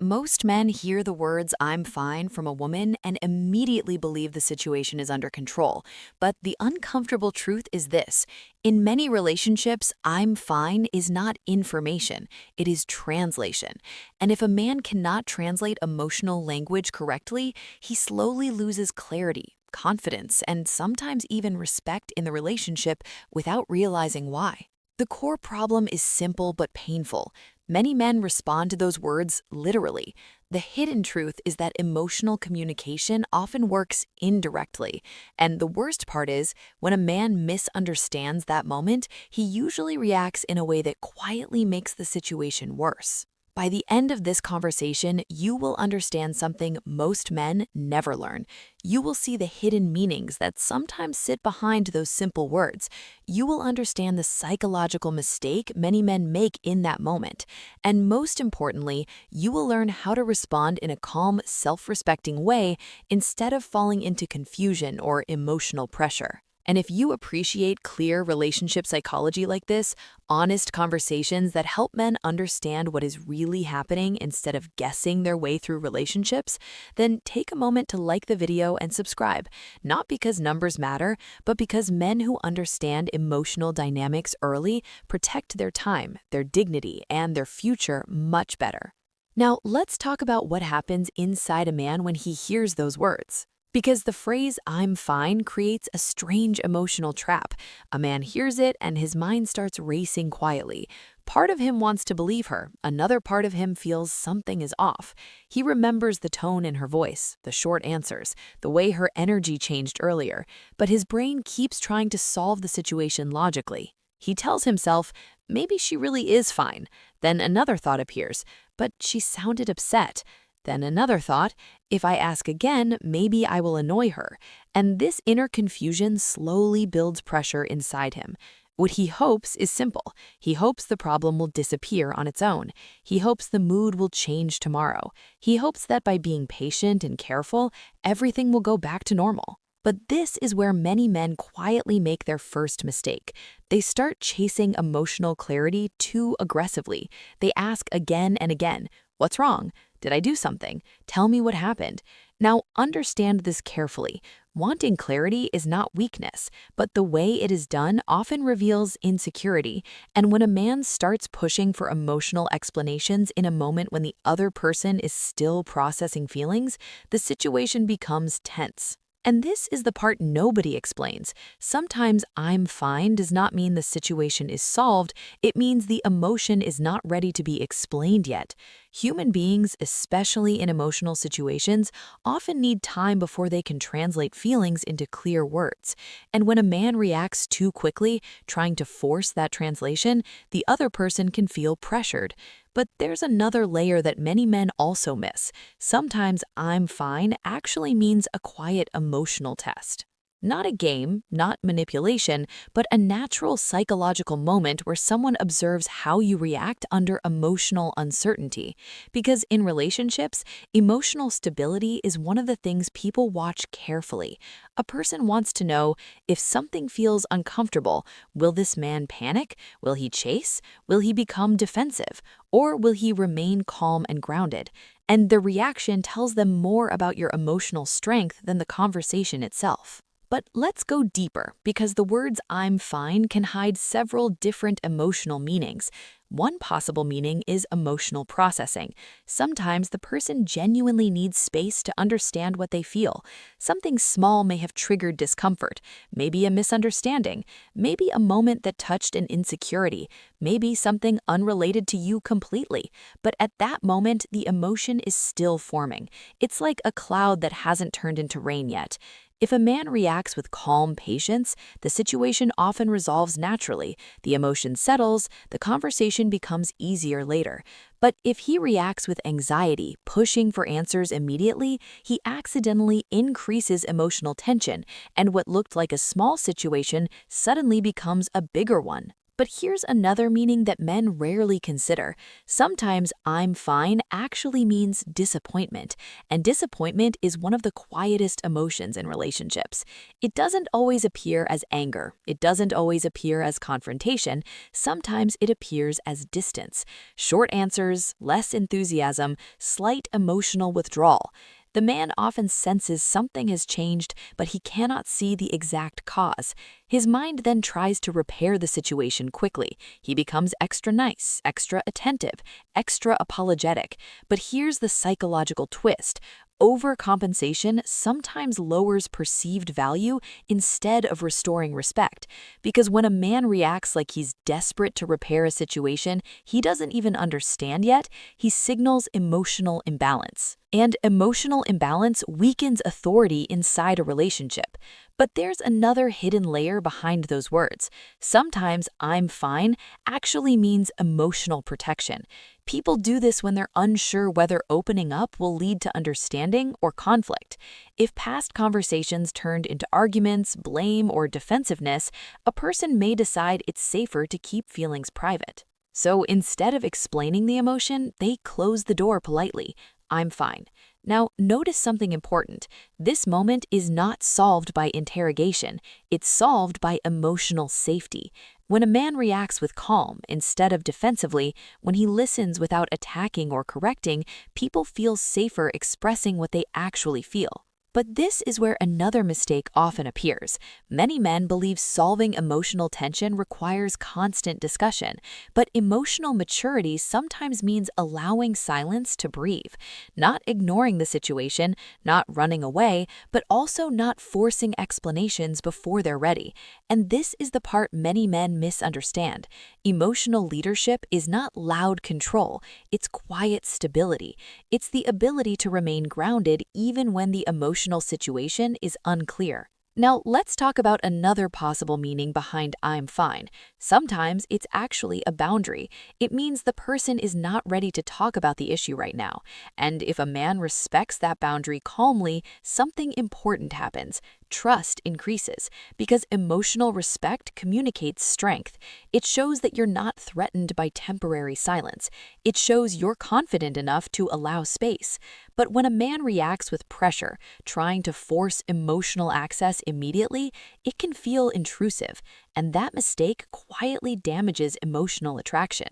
Most men hear the words "I'm fine" from a woman and immediately believe the situation is under control. But the uncomfortable truth is this: in many relationships, "I'm fine" is not information, it is translation. And if a man cannot translate emotional language correctly, he slowly loses clarity, confidence, and sometimes even respect in the relationship without realizing why. The core problem is simple but painful. Many men respond to those words literally. The hidden truth is that emotional communication often works indirectly. And the worst part is, when a man misunderstands that moment, he usually reacts in a way that quietly makes the situation worse. By the end of this conversation, you will understand something most men never learn. You will see the hidden meanings that sometimes sit behind those simple words. You will understand the psychological mistake many men make in that moment. And most importantly, you will learn how to respond in a calm, self-respecting way instead of falling into confusion or emotional pressure. And if you appreciate clear relationship psychology like this, honest conversations that help men understand what is really happening instead of guessing their way through relationships, then take a moment to like the video and subscribe, not because numbers matter, but because men who understand emotional dynamics early protect their time, their dignity, and their future much better. Now, let's talk about what happens inside a man when he hears those words. Because the phrase "I'm fine" creates a strange emotional trap. A man hears it and his mind starts racing quietly. Part of him wants to believe her, another part of him feels something is off. He remembers the tone in her voice, the short answers, the way her energy changed earlier, but his brain keeps trying to solve the situation logically. He tells himself, maybe she really is fine. Then another thought appears, but she sounded upset. Then another thought, if I ask again, maybe I will annoy her. And this inner confusion slowly builds pressure inside him. What he hopes is simple. He hopes the problem will disappear on its own. He hopes the mood will change tomorrow. He hopes that by being patient and careful, everything will go back to normal. But this is where many men quietly make their first mistake. They start chasing emotional clarity too aggressively. They ask again and again, "What's wrong? Did I do something? Tell me what happened." Now, understand this carefully. Wanting clarity is not weakness, but the way it is done often reveals insecurity. And when a man starts pushing for emotional explanations in a moment when the other person is still processing feelings, the situation becomes tense. And this is the part nobody explains. Sometimes "I'm fine" does not mean the situation is solved, it means the emotion is not ready to be explained yet. Human beings, especially in emotional situations, often need time before they can translate feelings into clear words. And when a man reacts too quickly, trying to force that translation, the other person can feel pressured. But there's another layer that many men also miss. Sometimes "I'm fine" actually means a quiet emotional test. Not a game, not manipulation, but a natural psychological moment where someone observes how you react under emotional uncertainty. Because in relationships, emotional stability is one of the things people watch carefully. A person wants to know, if something feels uncomfortable, will this man panic? Will he chase? Will he become defensive? Or will he remain calm and grounded? And the reaction tells them more about your emotional strength than the conversation itself. But let's go deeper, because the words "I'm fine" can hide several different emotional meanings. One possible meaning is emotional processing. Sometimes the person genuinely needs space to understand what they feel. Something small may have triggered discomfort, maybe a misunderstanding, maybe a moment that touched an insecurity, maybe something unrelated to you completely. But at that moment, the emotion is still forming. It's like a cloud that hasn't turned into rain yet. If a man reacts with calm patience, the situation often resolves naturally, the emotion settles, the conversation becomes easier later. But if he reacts with anxiety, pushing for answers immediately, he accidentally increases emotional tension, and what looked like a small situation suddenly becomes a bigger one. But here's another meaning that men rarely consider. Sometimes "I'm fine" actually means disappointment, and disappointment is one of the quietest emotions in relationships. It doesn't always appear as anger, it doesn't always appear as confrontation, sometimes it appears as distance. Short answers, less enthusiasm, slight emotional withdrawal. The man often senses something has changed, but he cannot see the exact cause. His mind then tries to repair the situation quickly. He becomes extra nice, extra attentive, extra apologetic. But here's the psychological twist. Overcompensation sometimes lowers perceived value instead of restoring respect. Because when a man reacts like he's desperate to repair a situation he doesn't even understand yet, he signals emotional imbalance. And emotional imbalance weakens authority inside a relationship. But there's another hidden layer behind those words. Sometimes "I'm fine" actually means emotional protection. People do this when they're unsure whether opening up will lead to understanding or conflict. If past conversations turned into arguments, blame, or defensiveness, a person may decide it's safer to keep feelings private. So instead of explaining the emotion, they close the door politely. "I'm fine." Now, notice something important. This moment is not solved by interrogation. It's solved by emotional safety. When a man reacts with calm instead of defensively, when he listens without attacking or correcting, people feel safer expressing what they actually feel. But this is where another mistake often appears. Many men believe solving emotional tension requires constant discussion, but emotional maturity sometimes means allowing silence to breathe, not ignoring the situation, not running away, but also not forcing explanations before they're ready. And this is the part many men misunderstand. Emotional leadership is not loud control, it's quiet stability. It's the ability to remain grounded even when the emotional situation is unclear. Now, let's talk about another possible meaning behind "I'm fine." Sometimes it's actually a boundary. It means the person is not ready to talk about the issue right now. And if a man respects that boundary calmly, something important happens. Trust increases because emotional respect communicates strength. It shows that you're not threatened by temporary silence. It shows you're confident enough to allow space. But when a man reacts with pressure, trying to force emotional access immediately, it can feel intrusive, and that mistake quietly damages emotional attraction.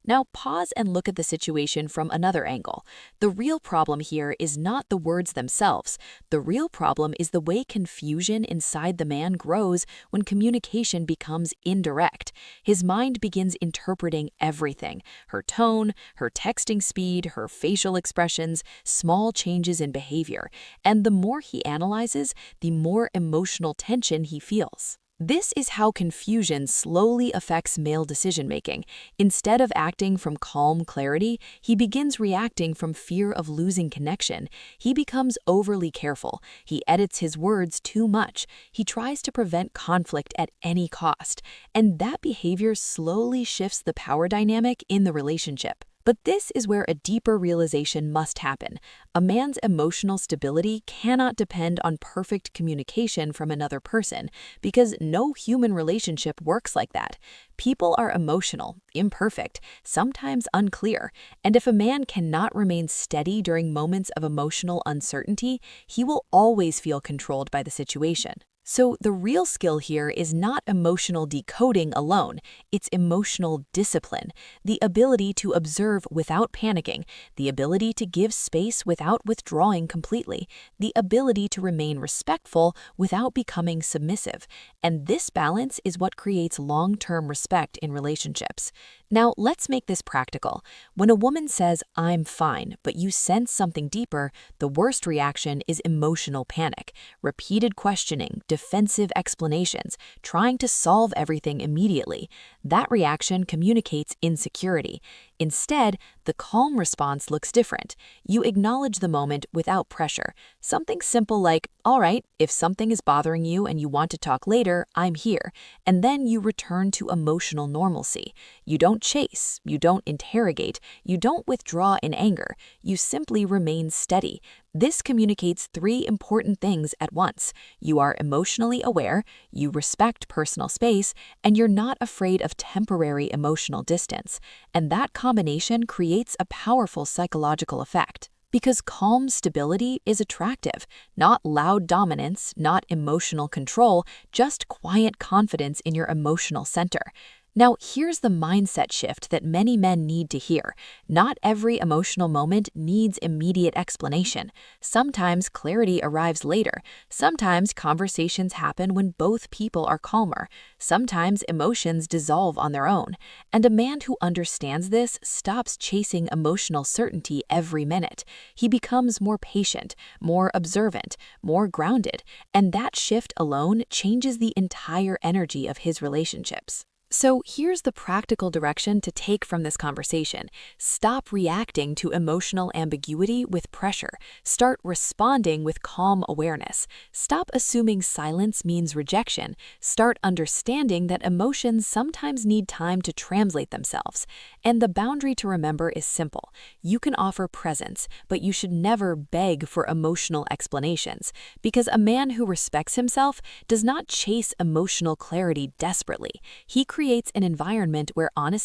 Now pause and look at the situation from another angle. The real problem here is not the words themselves. The real problem is the way confusion inside the man grows when communication becomes indirect. His mind begins interpreting everything: her tone, her texting speed, her facial expressions, small changes in behavior. And the more he analyzes, the more emotional tension he feels. This is how confusion slowly affects male decision-making. Instead of acting from calm clarity, he begins reacting from fear of losing connection. He becomes overly careful. He edits his words too much. He tries to prevent conflict at any cost. And that behavior slowly shifts the power dynamic in the relationship. But this is where a deeper realization must happen. A man's emotional stability cannot depend on perfect communication from another person, because no human relationship works like that. People are emotional, imperfect, sometimes unclear, and if a man cannot remain steady during moments of emotional uncertainty, he will always feel controlled by the situation. So the real skill here is not emotional decoding alone, it's emotional discipline, the ability to observe without panicking, the ability to give space without withdrawing completely, the ability to remain respectful without becoming submissive. And this balance is what creates long-term respect in relationships. Now, let's make this practical. When a woman says, "I'm fine," but you sense something deeper, the worst reaction is emotional panic, repeated questioning, defensive explanations, trying to solve everything immediately. That reaction communicates insecurity. Instead, the calm response looks different. You acknowledge the moment without pressure. Something simple like, "All right, if something is bothering you and you want to talk later, I'm here." And then you return to emotional normalcy. You don't chase, you don't interrogate, you don't withdraw in anger. You simply remain steady. This communicates three important things at once. You are emotionally aware, you respect personal space, and you're not afraid of temporary emotional distance. And that combination creates a powerful psychological effect. Because calm stability is attractive, not loud dominance, not emotional control, just quiet confidence in your emotional center. Now, here's the mindset shift that many men need to hear. Not every emotional moment needs immediate explanation. Sometimes clarity arrives later. Sometimes conversations happen when both people are calmer. Sometimes emotions dissolve on their own. And a man who understands this stops chasing emotional certainty every minute. He becomes more patient, more observant, more grounded. And that shift alone changes the entire energy of his relationships. So here's the practical direction to take from this conversation. Stop reacting to emotional ambiguity with pressure. Start responding with calm awareness. Stop assuming silence means rejection. Start understanding that emotions sometimes need time to translate themselves. And the boundary to remember is simple. You can offer presence, but you should never beg for emotional explanations. Because a man who respects himself does not chase emotional clarity desperately. He creates an environment where honesty